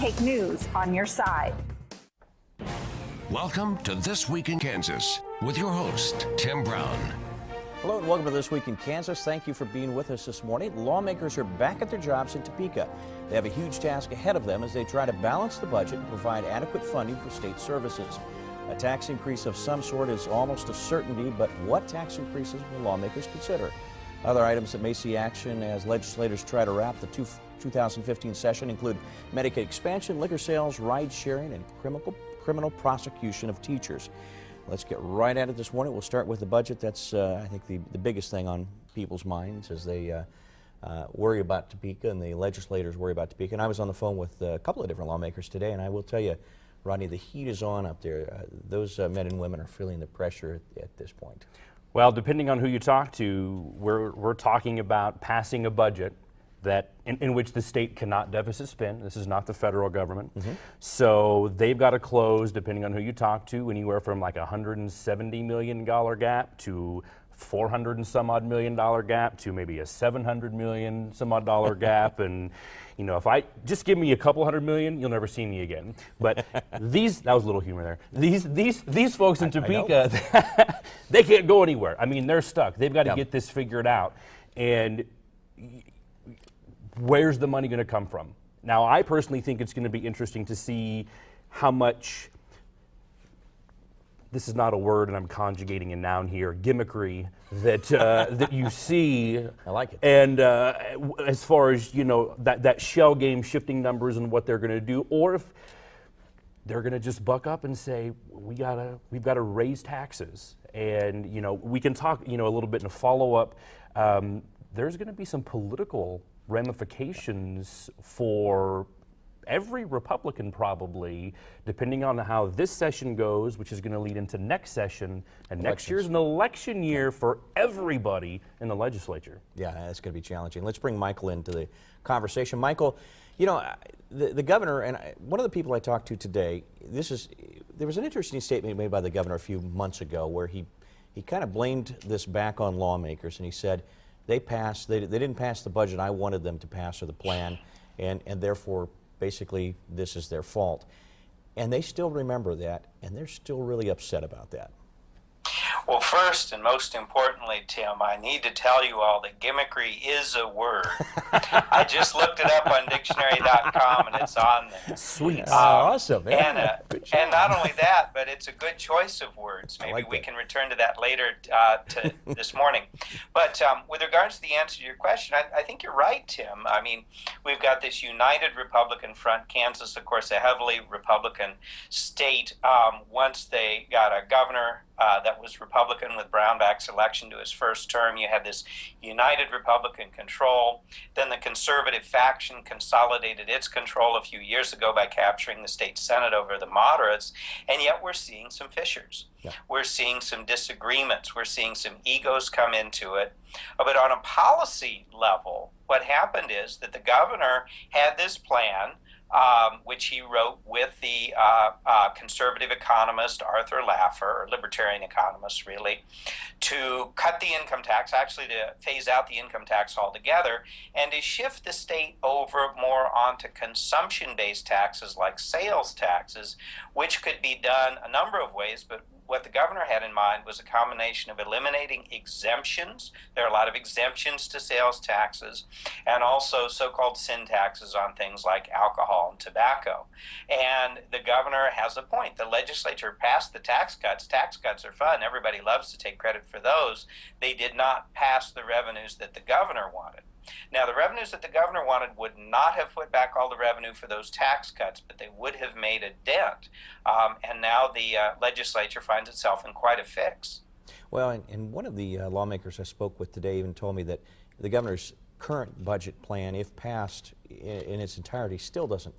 take news on your side. Welcome to This Week in Kansas with your host, Tim Brown. Hello and welcome to This Week in Kansas. Thank you for being with us this morning. Lawmakers are back at their jobs in Topeka. They have a huge task ahead of them as they try to balance the budget and provide adequate funding for state services. A tax increase of some sort is almost a certainty, but what tax increases will lawmakers consider? Other items that may see action as legislators try to wrap the 2015 session include Medicaid expansion, liquor sales, ride sharing, and criminal prosecution of teachers. Let's get right at it this morning. We'll start with the budget. That's, I think, the biggest thing on people's minds as they worry about Topeka and the legislators worry about Topeka. And I was on the phone with a couple of different lawmakers today, and I will tell you, Rodney, the heat is on up there. Those men and women are feeling the pressure at this point. Well, depending on who you talk to, we're talking about passing a budget that in which the state cannot deficit spend. This is not the federal government. Mm-hmm. So they've got to close, depending on who you talk to, anywhere from like $170 million gap to $400 and some odd million gap to maybe a $700 million some odd dollar gap. And you know, if I just give me a couple $100 million, you'll never see me again. But that was a little humor there. These folks in Topeka, they can't go anywhere. I mean, they're stuck. They've got to get this figured out. And where's the money going to come from? Now, I personally think it's going to be interesting to see how much, this is not a word and I'm conjugating a noun here, gimmickry that that you see. I like it. And as far as, you know, that shell game shifting numbers and what they're going to do, or if they're going to just buck up and say, we've got to raise taxes. And, you know, we can talk, you know, a little bit in a follow-up. There's going to be some political ramifications for every Republican probably, depending on how this session goes, which is going to lead into next session, and next year's an election year for everybody in the legislature. Yeah, that's going to be challenging. Let's bring Michael into the conversation. Michael, you know, the governor, and one of the people I talked to today, there was an interesting statement made by the governor a few months ago where he kind of blamed this back on lawmakers, and he said they didn't pass the budget I wanted them to pass, or the plan, and therefore basically this is their fault. And they still remember that, and they're still really upset about that. Well, first and most importantly, Tim, I need to tell you all that gimmickry is a word. I just looked it up on dictionary.com and it's on there. Sweet. Awesome. And not only that, but it's a good choice of words. Maybe we can return to that later to this morning. But with regards to the answer to your question, I think you're right, Tim. I mean, we've got this united Republican front. Kansas, of course, a heavily Republican state. Once they got a governor that was Republican with Brownback's election to his first term, you had this united Republican control. Then the conservative faction consolidated its control a few years ago by capturing the state Senate over the moderates, and yet we're seeing some fissures. Yeah. We're seeing some disagreements. We're seeing some egos come into it. But on a policy level, what happened is that the governor had this plan, which he wrote with the conservative economist Arthur Laffer, or libertarian economist really, to cut the income tax, actually to phase out the income tax altogether, and to shift the state over more onto consumption-based taxes like sales taxes, which could be done a number of ways, but what the governor had in mind was a combination of eliminating exemptions. There are a lot of exemptions to sales taxes, and also so-called sin taxes on things like alcohol and tobacco. And the governor has a point. The legislature passed the tax cuts. Tax cuts are fun. Everybody loves to take credit for those. They did not pass the revenues that the governor wanted. Now, the revenues that the governor wanted would not have put back all the revenue for those tax cuts, but they would have made a dent. And now the legislature finds itself in quite a fix. Well, and one of the lawmakers I spoke with today even told me that the governor's current budget plan, if passed in its entirety, still doesn't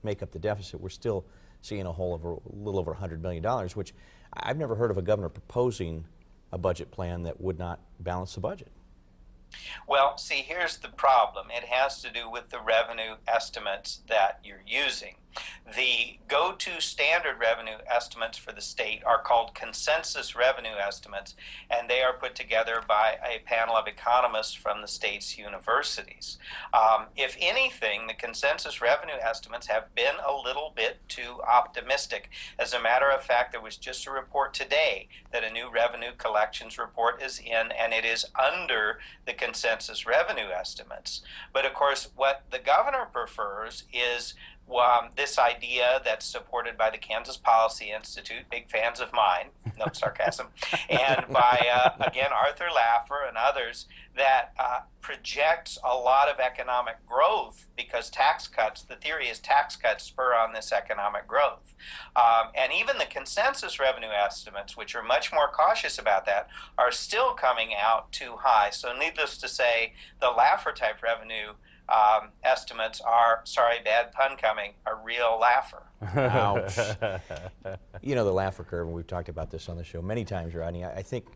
make up the deficit. We're still seeing a little over $100 million, which I've never heard of a governor proposing a budget plan that would not balance the budget. Well, see, here's the problem. It has to do with the revenue estimates that you're using. The go-to standard revenue estimates for the state are called consensus revenue estimates, and they are put together by a panel of economists from the state's universities. If anything, the consensus revenue estimates have been a little bit too optimistic. As a matter of fact, there was just a report today that a new revenue collections report is in, and it is under the consensus revenue estimates. But of course, what the governor prefers is this idea that's supported by the Kansas Policy Institute, big fans of mine, no sarcasm, and by, again, Arthur Laffer and others, that projects a lot of economic growth because tax cuts, the theory is tax cuts spur on this economic growth. And even the consensus revenue estimates, which are much more cautious about that, are still coming out too high. So needless to say, the Laffer type revenue estimates are, sorry, bad pun coming, a real laugher. Ouch. You know, the Laffer curve, and we've talked about this on the show many times, Rodney. I think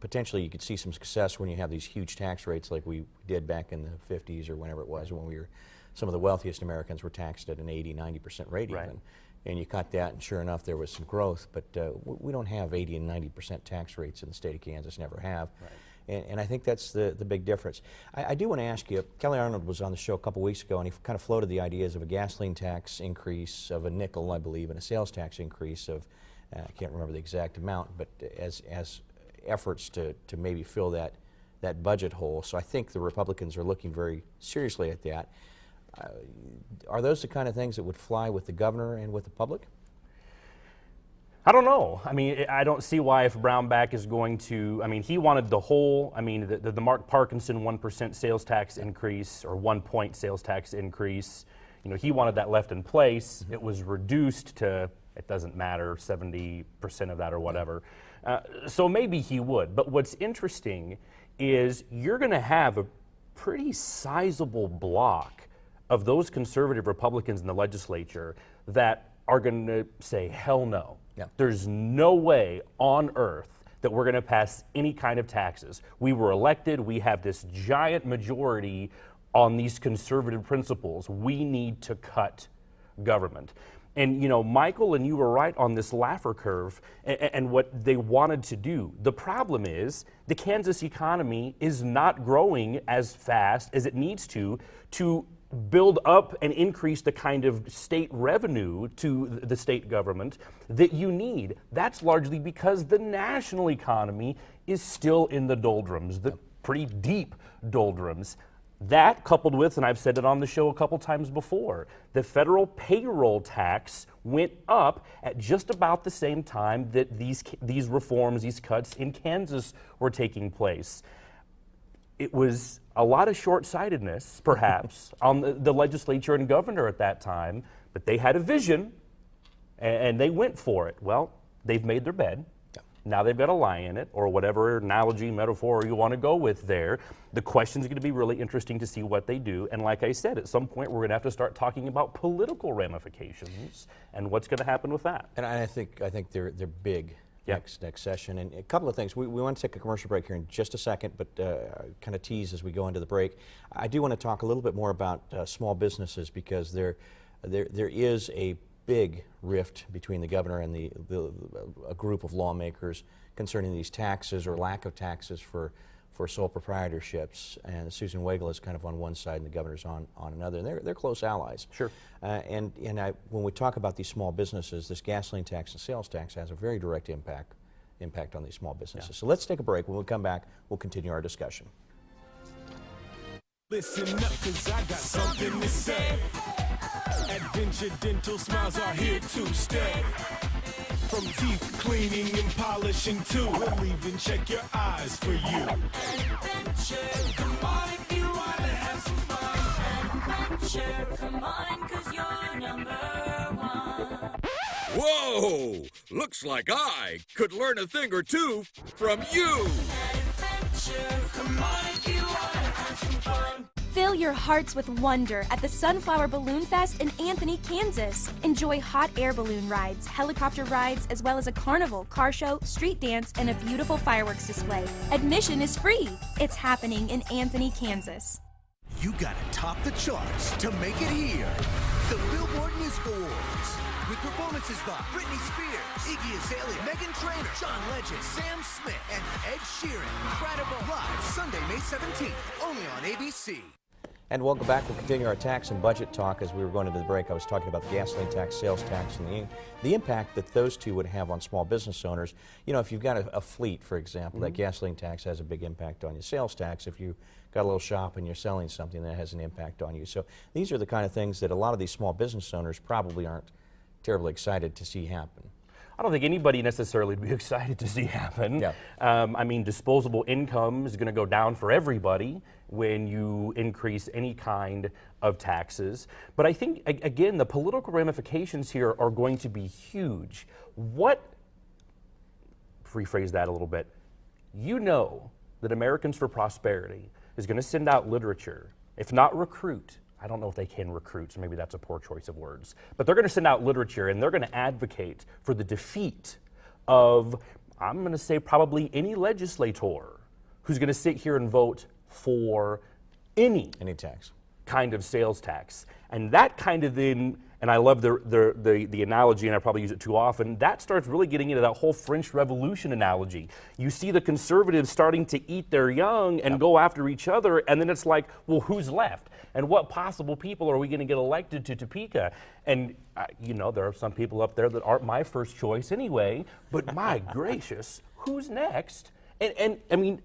potentially you could see some success when you have these huge tax rates like we did back in the 50s or whenever it was, when we were, some of the wealthiest Americans were taxed at an 80-90% rate right. even. And you cut that, and sure enough, there was some growth. But we don't have 80 and 90% tax rates in the state of Kansas, never have. Right. And I think that's the big difference. I do want to ask you, Kelly Arnold was on the show a couple weeks ago, and he kind of floated the ideas of a gasoline tax increase of a nickel, I believe, and a sales tax increase of, I can't remember the exact amount, but as efforts to maybe fill that budget hole. So I think the Republicans are looking very seriously at that. Are those the kind of things that would fly with the governor and with the public? I don't know. I mean, I don't see why if Brownback is going to, I mean, he wanted the whole, I mean, the Mark Parkinson 1% sales tax increase, or 1 point sales tax increase, you know, he wanted that left in place. It was reduced to, it doesn't matter, 70% of that or whatever. So maybe he would. But what's interesting is you're going to have a pretty sizable block of those conservative Republicans in the legislature that are going to say, hell no. Yeah. There's no way on earth that we're going to pass any kind of taxes. We were elected. We have this giant majority on these conservative principles. We need to cut government. And, you know, Michael and you were right on this Laffer curve and what they wanted to do. The problem is the Kansas economy is not growing as fast as it needs to build up and increase the kind of state revenue to the state government that you need. That's largely because the national economy is still in the doldrums, the pretty deep doldrums. That, coupled with, and I've said it on the show a couple times before, the federal payroll tax went up at just about the same time that these reforms, these cuts in Kansas were taking place. It was a lot of short-sightedness, perhaps, on the legislature and governor at that time, but they had a vision, and they went for it. Well, they've made their bed. Now they've got to lie in it, or whatever analogy, metaphor you want to go with there. The question's going to be really interesting to see what they do. And like I said, at some point we're going to have to start talking about political ramifications and what's going to happen with that. And I think they're big. Next session. And a couple of things. We want to take a commercial break here in just a second, but kind of tease as we go into the break. I do want to talk a little bit more about small businesses, because there is a big rift between the governor and a group of lawmakers concerning these taxes or lack of taxes for sole proprietorships. And Susan Wagle is kind of on one side and the governor's on another, and they're close allies. Sure. And when we talk about these small businesses, this gasoline tax and sales tax has a very direct impact on these small businesses. Yeah. So let's take a break. When we come back, we'll continue our discussion. Listen up, 'cause I got something to say. Adventure Dental smiles are here to stay. From teeth cleaning and polishing too, we'll even check your eyes for you. Adventure, come on if you want to have some fun. Adventure, come on, 'cause you're number one. Whoa! Looks like I could learn a thing or two from you. Adventure, come on if you want to have some fun. Fill your hearts with wonder at the Sunflower Balloon Fest in Anthony, Kansas. Enjoy hot air balloon rides, helicopter rides, as well as a carnival, car show, street dance, and a beautiful fireworks display. Admission is free. It's happening in Anthony, Kansas. You gotta top the charts to make it here. The Billboard Musical Awards. With performances by Britney Spears, Iggy Azalea, Meghan Trainor, John Legend, Sam Smith, and Ed Sheeran. Incredible. Live Sunday, May 17th, only on ABC. And welcome back. We'll continue our tax and budget talk. As we were going into the break, I was talking about the gasoline tax, sales tax, and the impact that those two would have on small business owners. You know, if you've got a fleet, for example, that gasoline tax has a big impact on you. Sales tax, if you got a little shop and you're selling something, that has an impact on you. So these are the kind of things that a lot of these small business owners probably aren't terribly excited to see happen. I don't think anybody necessarily would be excited to see happen. Yeah. I mean, disposable income is going to go down for everybody when you increase any kind of taxes. But I think, again, the political ramifications here are going to be huge. Rephrase that a little bit. You know that Americans for Prosperity is going to send out literature, if not recruit. I don't know if they can recruit, so maybe that's a poor choice of words. But they're going to send out literature, and they're going to advocate for the defeat of, I'm going to say, probably any legislator who's going to sit here and vote for any tax, kind of sales tax. And that kind of then, and I love the analogy, and I probably use it too often, that starts really getting into that whole French Revolution analogy. You see the conservatives starting to eat their young and go after each other, and then it's like, well, who's left? And what possible people are we going to get elected to Topeka? And, you know, there are some people up there that aren't my first choice anyway, but my gracious, who's next? And I mean,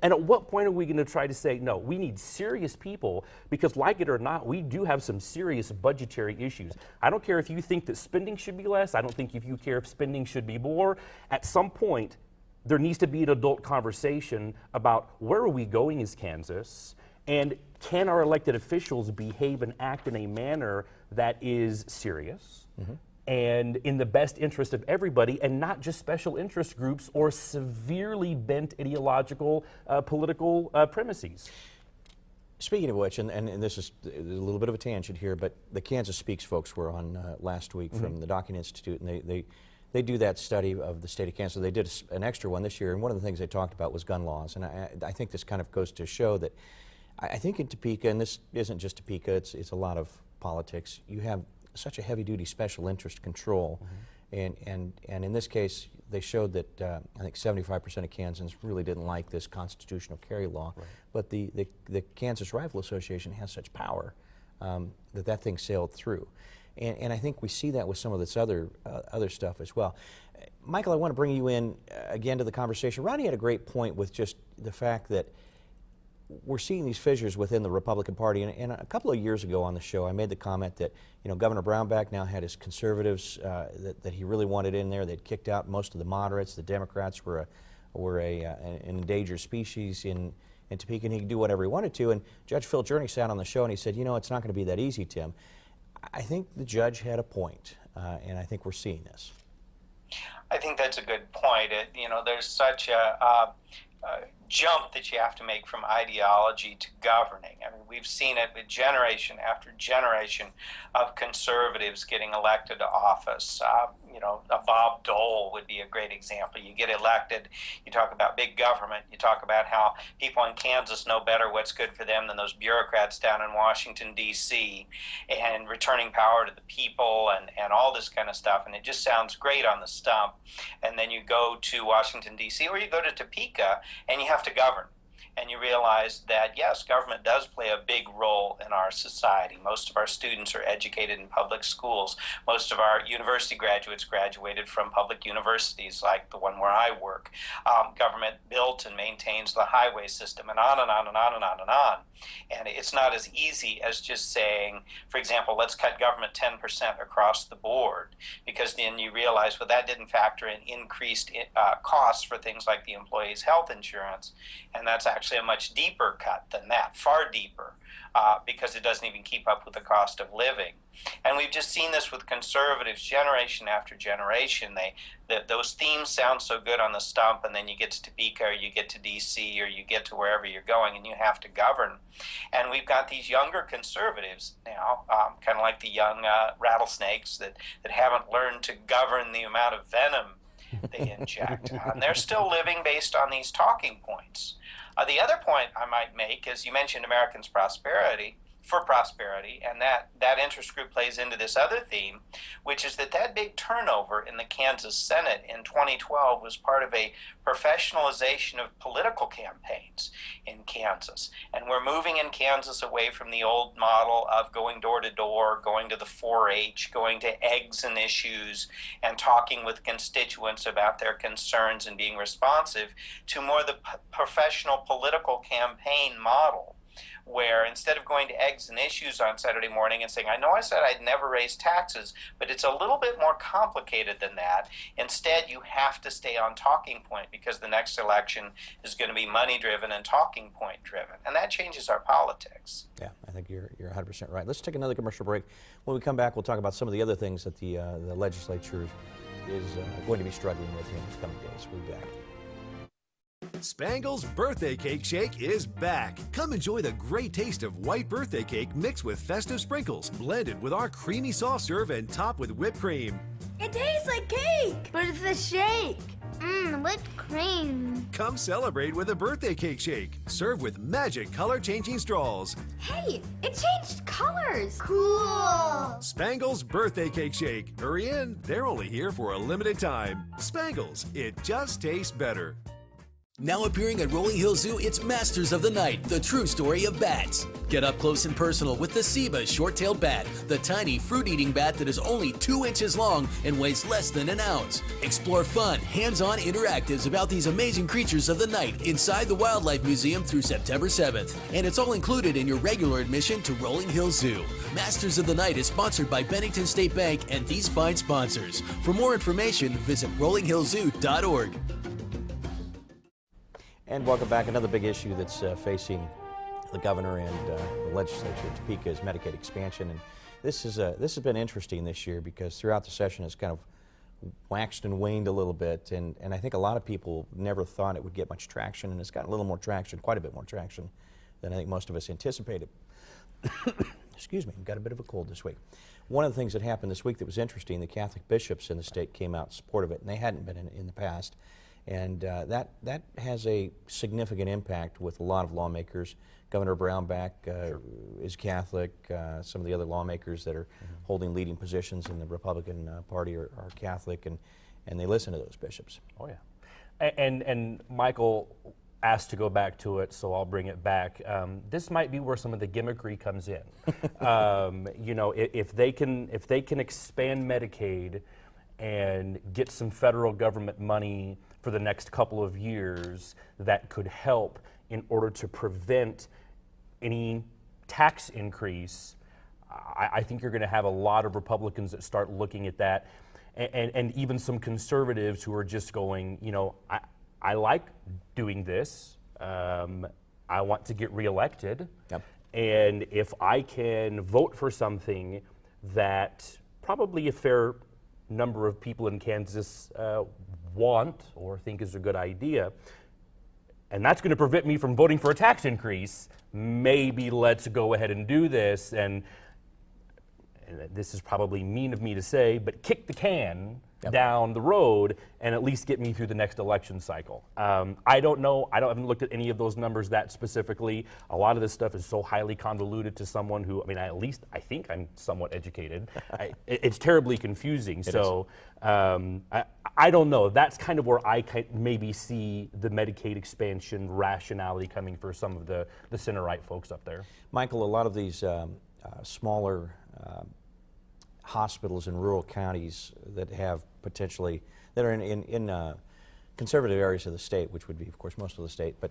and at what point are we going to try to say, no, we need serious people, because like it or not, we do have some serious budgetary issues. I don't care if you think that spending should be less. I don't think if you care if spending should be more. At some point, there needs to be an adult conversation about where are we going as Kansas, and can our elected officials behave and act in a manner that is serious and in the best interest of everybody, and not just special interest groups or severely bent ideological political premises. Speaking of which, and this is a little bit of a tangent here, but the Kansas Speaks folks were on last week from the Docking Institute, and they do that study of the state of Kansas. They did an extra one this year, and one of the things they talked about was gun laws. And I think this kind of goes to show that I think in Topeka, and this isn't just Topeka, it's a lot of politics, you have such a heavy-duty special interest control. And in this case, they showed that I think 75% of Kansans really didn't like this constitutional carry law. But the Kansas Rifle Association has such power that thing sailed through. And I think we see that with some of this other stuff as well. Michael, I want to bring you in again to the conversation. Ronnie had a great point with just the fact that we're seeing these fissures within the Republican Party. And a couple of years ago on the show, I made the comment that, you know, Governor Brownback now had his conservatives that he really wanted in there. They'd kicked out most of the moderates. The Democrats were an endangered species in Topeka, and he could do whatever he wanted to. And Judge Phil Journey sat on the show and he said, you know, it's not going to be that easy, Tim. I think the judge had a point, and I think we're seeing this. I think that's a good point. You know, there's such a jump that you have to make from ideology to governing. I mean, we've seen it with generation after generation of conservatives getting elected to office. You know, Bob Dole would be a great example. You get elected, you talk about big government, you talk about how people in Kansas know better what's good for them than those bureaucrats down in Washington, D.C., and returning power to the people and all this kind of stuff. And it just sounds great on the stump. And then you go to Washington, D.C., or you go to Topeka, and you have to govern. And you realize that, yes, government does play a big role in our society. Most of our students are educated in public schools. Most of our university graduates graduated from public universities like the one where I work. Government built and maintains the highway system, and on and on and on and on and on. And it's not as easy as just saying, for example, let's cut government 10% across the board, because then you realize, well, that didn't factor in increased costs for things like the employees' health insurance. And that's actually a much deeper cut than that, far deeper, because it doesn't even keep up with the cost of living. And we've just seen this with conservatives generation after generation. Those themes sound so good on the stump, and then you get to Topeka, or you get to D.C., or you get to wherever you're going, and you have to govern. And we've got these younger conservatives now, kind of like the young rattlesnakes that haven't learned to govern the amount of venom they inject. And they're still living based on these talking points. The other point I might make is, you mentioned Americans' Prosperity. for prosperity, and that interest group plays into this other theme, which is that big turnover in the Kansas Senate in 2012 was part of a professionalization of political campaigns in Kansas. And we're moving in Kansas away from the old model of going door to door, going to the 4-H, going to eggs and issues, and talking with constituents about their concerns and being responsive, to more the professional political campaign model, where instead of going to eggs and issues on Saturday morning and saying, I know I said I'd never raise taxes, but it's a little bit more complicated than that. Instead, you have to stay on talking point, because the next election is going to be money driven and talking point driven. And that changes our politics. Yeah, I think you're 100% right. Let's take another commercial break. When we come back, we'll talk about some of the other things that the legislature is going to be struggling with in the coming days. We'll be back. Spangle's Birthday Cake Shake is back. Come enjoy the great taste of white birthday cake mixed with festive sprinkles, blended with our creamy soft serve and topped with whipped cream. It tastes like cake, but it's a shake. Whipped cream. Come celebrate with a birthday cake shake, served with magic color-changing straws. Hey, it changed colors. Cool. Spangle's Birthday Cake Shake. Hurry in, they're only here for a limited time. Spangle's, it just tastes better. Now appearing at Rolling Hill Zoo, it's Masters of the Night, the true story of bats. Get up close and personal with the Seba short-tailed bat, the tiny fruit-eating bat that is only 2 inches long and weighs less than an ounce. Explore fun, hands-on interactives about these amazing creatures of the night inside the Wildlife Museum through September 7th. And it's all included in your regular admission to Rolling Hill Zoo. Masters of the Night is sponsored by Bennington State Bank and these fine sponsors. For more information, visit rollinghillzoo.org. And welcome back. Another big issue that's facing the governor and the legislature in Topeka is Medicaid expansion. And this has been interesting this year, because throughout the session it's kind of waxed and waned a little bit. And I think a lot of people never thought it would get much traction, and it's got a little more traction, quite a bit more traction than I think most of us anticipated. Excuse me, I've got a bit of a cold this week. One of the things that happened this week that was interesting, the Catholic bishops in the state came out in support of it, and they hadn't been in the past. And that has a significant impact with a lot of lawmakers. Governor Brownback is Catholic. Some of the other lawmakers that are holding leading positions in the Republican Party are Catholic, and they listen to those bishops. Oh yeah, and Michael asked to go back to it, so I'll bring it back. This might be where some of the gimmickry comes in. You know, if they can expand Medicaid and get some federal government money for the next couple of years, that could help in order to prevent any tax increase. I think you're going to have a lot of Republicans that start looking at that, and even some conservatives who are just going, you know, I like doing this. I want to get reelected. Yep. And if I can vote for something that probably a fair number of people in Kansas want or think is a good idea, and that's going to prevent me from voting for a tax increase, maybe let's go ahead and do this. And this is probably mean of me to say, but kick the can down the road and at least get me through the next election cycle. I don't know. I haven't looked at any of those numbers that specifically. A lot of this stuff is so highly convoluted to someone who, I mean, I think I'm somewhat educated. It's terribly confusing. I don't know. That's kind of where I maybe see the Medicaid expansion rationality coming for some of the center-right folks up there. Michael, a lot of these smaller hospitals in rural counties that have potentially, that are in conservative areas of the state, which would be, of course, most of the state, but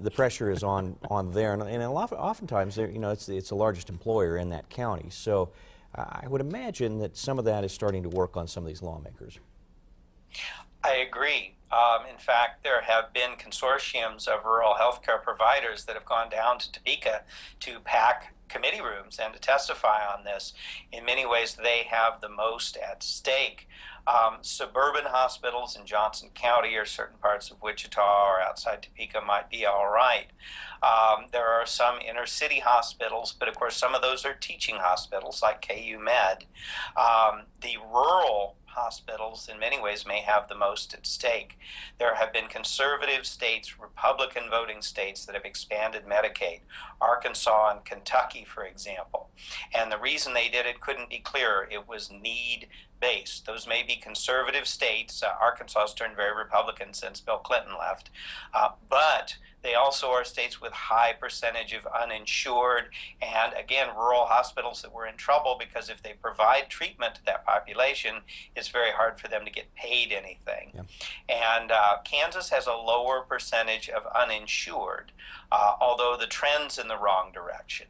the pressure is on there, and oftentimes, you know, it's the largest employer in that county. So I would imagine that some of that is starting to work on some of these lawmakers. I agree. In fact, there have been consortiums of rural healthcare providers that have gone down to Topeka to pack committee rooms and to testify on this. In many ways, they have the most at stake. Suburban hospitals in Johnson County or certain parts of Wichita or outside Topeka might be all right. There are some inner city hospitals, but of course some of those are teaching hospitals like KU Med. The rural hospitals in many ways may have the most at stake. There have been conservative states, Republican voting states that have expanded Medicaid, Arkansas and Kentucky, for example. And the reason they did it couldn't be clearer. It was need-based. Those may be conservative states. Arkansas has turned very Republican since Bill Clinton left. But they also are states with high percentage of uninsured and, again, rural hospitals that were in trouble because if they provide treatment to that population, it's very hard for them to get paid anything. Yeah. And Kansas has a lower percentage of uninsured, although the trend's in the wrong direction.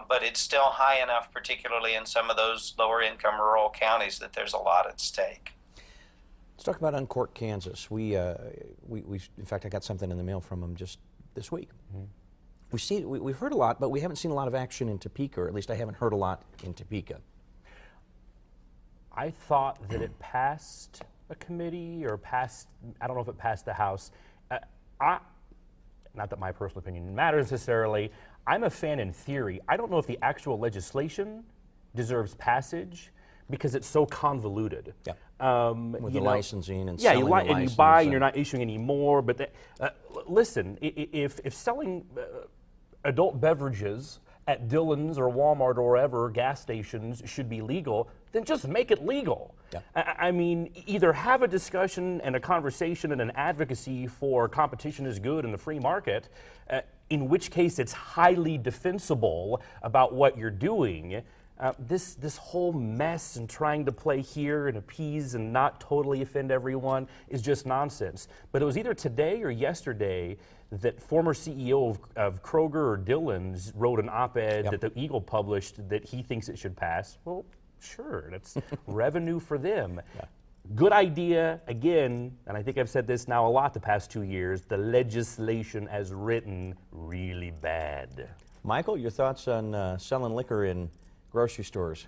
But it's still high enough, particularly in some of those lower income rural counties, that there's a lot at stake. Let's talk about Uncork, Kansas. We in fact, I got something in the mail from them just this week. Mm-hmm. We've heard a lot, but we haven't seen a lot of action in Topeka, or at least I haven't heard a lot in Topeka. I thought that it passed a committee or passed, I don't know if it passed the House. Not that my personal opinion matters necessarily. I'm a fan in theory. I don't know if the actual legislation deserves passage because it's so convoluted. Yeah. With the licensing and selling the license. And you buy and you're not issuing any more. But listen, if selling adult beverages at Dillon's or Walmart or wherever, gas stations, should be legal, then just make it legal. Yeah. I mean, either have a discussion and a conversation and an advocacy for competition is good in the free market, in which case it's highly defensible about what you're doing. This whole mess and trying to play here and appease and not totally offend everyone is just nonsense. But it was either today or yesterday that former CEO of Kroger or Dillon's wrote an op-ed that the Eagle published that he thinks it should pass. Well, sure, that's revenue for them. Yeah. Good idea, again, and I think I've said this now a lot the past 2 years, the legislation as written, really bad. Michael, your thoughts on selling liquor in grocery stores?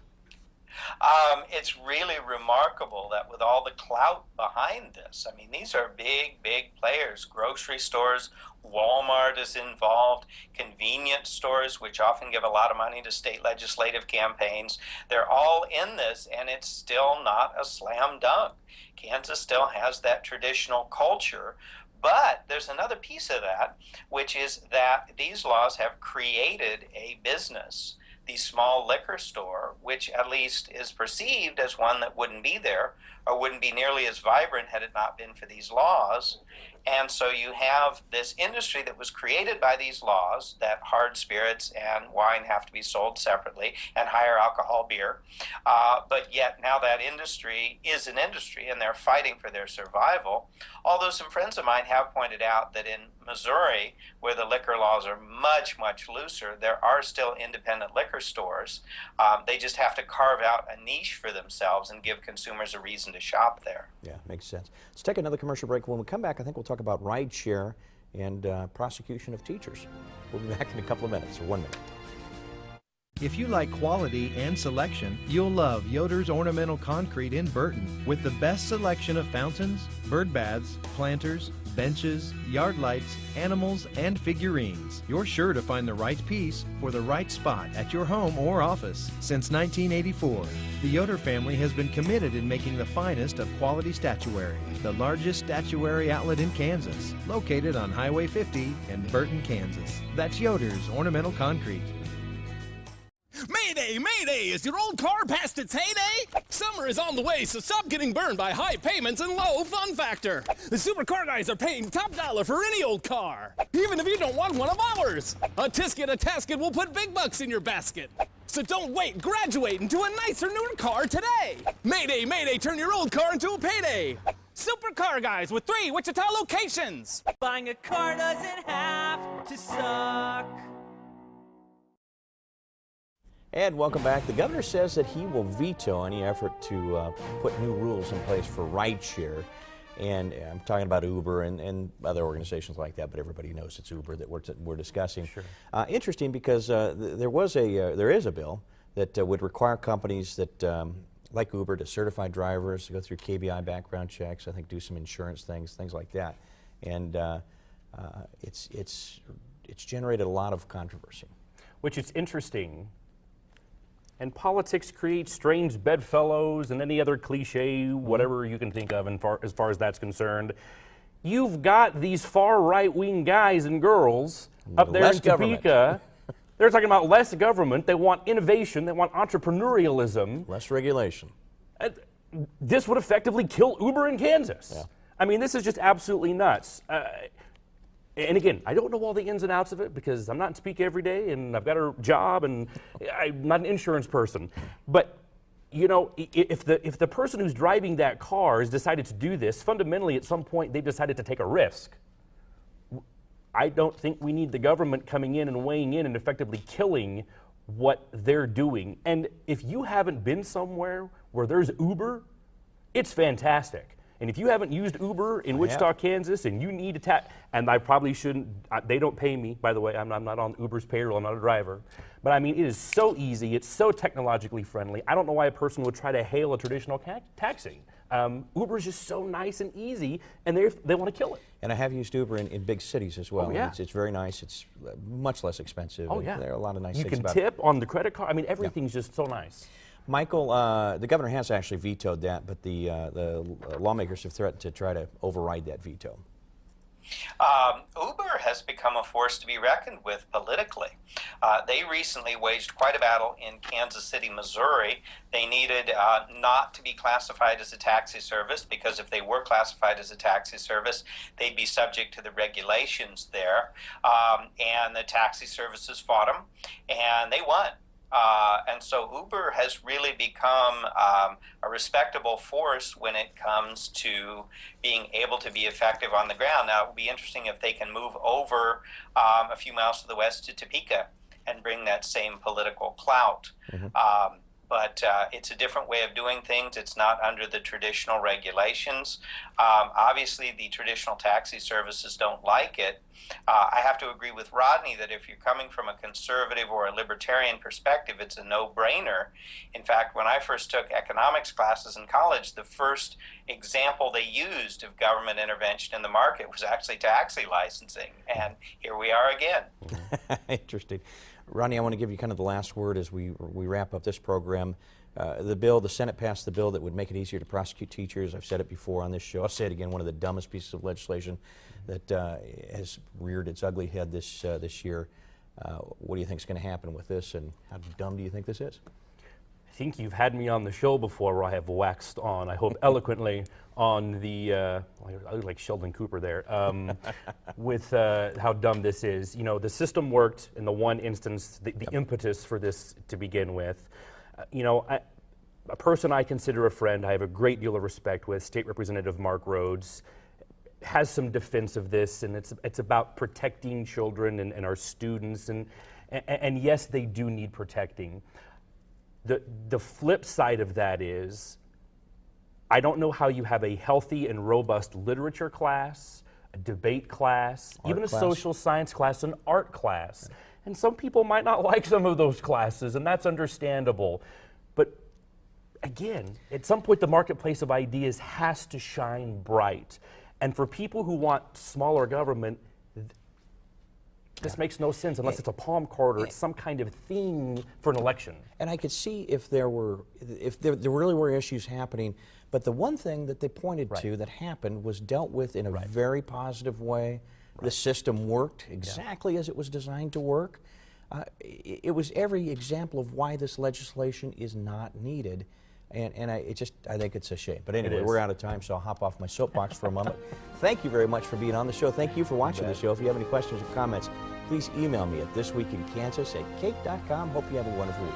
It's really remarkable that with all the clout behind this, I mean, these are big, big players. Grocery stores, Walmart is involved, convenience stores, which often give a lot of money to state legislative campaigns. They're all in this, and it's still not a slam dunk. Kansas still has that traditional culture. But there's another piece of that, which is that these laws have created a business, the small liquor store, which at least is perceived as one that wouldn't be there or wouldn't be nearly as vibrant had it not been for these laws. And so you have this industry that was created by these laws, that hard spirits and wine have to be sold separately and higher alcohol beer. But yet now that industry is an industry and they're fighting for their survival. Although some friends of mine have pointed out that in Missouri, where the liquor laws are much, much looser, there are still independent liquor stores. They just have to carve out a niche for themselves and give consumers a reason to shop there. Yeah, makes sense. Let's take another commercial break. When we come back, I think we'll talk about ride share and prosecution of teachers. We'll be back in a couple of minutes, or 1 minute. If you like quality and selection, you'll love Yoder's Ornamental Concrete in Burton with the best selection of fountains, bird baths, planters, benches, yard lights, animals, and figurines. You're sure to find the right piece for the right spot at your home or office. Since 1984, the Yoder family has been committed in making the finest of quality statuary, the largest statuary outlet in Kansas, located on Highway 50 in Burton, Kansas. That's Yoder's Ornamental Concrete. Mayday, mayday! Is your old car past its heyday? Summer is on the way, so stop getting burned by high payments and low fun factor. The Super Car Guys are paying top dollar for any old car, even if you don't want one of ours. A Tasket will put big bucks in your basket. So don't wait, graduate into a nicer, newer car today. Mayday, mayday, turn your old car into a payday. Super Car Guys with 3 Wichita locations. Buying a car doesn't have to suck. And welcome back. The governor says that he will veto any effort to put new rules in place for rideshare. And I'm talking about Uber and other organizations like that, but everybody knows it's Uber that we're discussing. Sure. Interesting because there is a bill that would require companies that, like Uber, to certify drivers, to go through KBI background checks, I think do some insurance things like that. And it's generated a lot of controversy. Which is interesting. And politics creates strange bedfellows and any other cliche, whatever you can think of as far as that's concerned. You've got these far right-wing guys and girls up there in Topeka. They're talking about less government. They want innovation. They want entrepreneurialism. Less regulation. This would effectively kill Uber in Kansas. Yeah. I mean, this is just absolutely nuts. And again, I don't know all the ins and outs of it because I'm not in Topeka every day and I've got a job and I'm not an insurance person. But, you know, if the person who's driving that car has decided to do this, fundamentally at some point they decided to take a risk. I don't think we need the government coming in and weighing in and effectively killing what they're doing. And if you haven't been somewhere where there's Uber, it's fantastic. And if you haven't used Uber in Wichita, Kansas, and you need to and I probably shouldn't, they don't pay me, by the way, I'm not on Uber's payroll, I'm not a driver. But I mean, it is so easy, it's so technologically friendly. I don't know why a person would try to hail a traditional taxi. Uber is just so nice and easy, and they want to kill it. And I have used Uber in big cities as well. Oh, yeah. It's very nice, it's much less expensive. Oh, yeah. There are a lot of nice you things can about it. tip on the credit card, I mean, everything's just so nice. Michael, the governor has actually vetoed that, but the lawmakers have threatened to try to override that veto. Uber has become a force to be reckoned with politically. They recently waged quite a battle in Kansas City, Missouri. They needed not to be classified as a taxi service because if they were classified as a taxi service, they'd be subject to the regulations there. And the taxi services fought them, and they won. And so Uber has really become a respectable force when it comes to being able to be effective on the ground. Now, it would be interesting if they can move over a few miles to the west to Topeka and bring that same political clout. But it's a different way of doing things. It's not under the traditional regulations. Obviously, the traditional taxi services don't like it. I have to agree with Rodney that if you're coming from a conservative or a libertarian perspective, it's a no-brainer. In fact, when I first took economics classes in college, the first example they used of government intervention in the market was actually taxi licensing. And here we are again. Interesting. Ronnie, I want to give you kind of the last word as we wrap up this program. The Senate passed the bill that would make it easier to prosecute teachers. I've said it before on this show. I'll say it again, one of the dumbest pieces of legislation that has reared its ugly head this year. What do you think is going to happen with this, and how dumb do you think this is? I think you've had me on the show before where I have waxed on, I hope eloquently, on the, I look like Sheldon Cooper there, with how dumb this is. You know, the system worked in the one instance, the impetus for this to begin with. You know, a person I consider a friend, I have a great deal of respect with, State Representative Mark Rhodes, has some defense of this, and it's about protecting children and our students, and yes, they do need protecting. The flip side of that is, I don't know how you have a healthy and robust literature class, a debate class, even a social science class, an art class. And some people might not like some of those classes, and that's understandable. But again, at some point the marketplace of ideas has to shine bright. And for people who want smaller government, this makes no sense unless it's a palm card or it's some kind of thing for an election. And I could see if there really were issues happening, but the one thing that they pointed to that happened was dealt with in a very positive way. The system worked exactly as it was designed to work. It was every example of why this legislation is not needed. And I think it's a shame. But anyway, we're out of time, so I'll hop off my soapbox for a moment. Thank you very much for being on the show. Thank you for watching the show. If you have any questions or comments, please email me at thisweekinkansas@cake.com. Hope you have a wonderful week.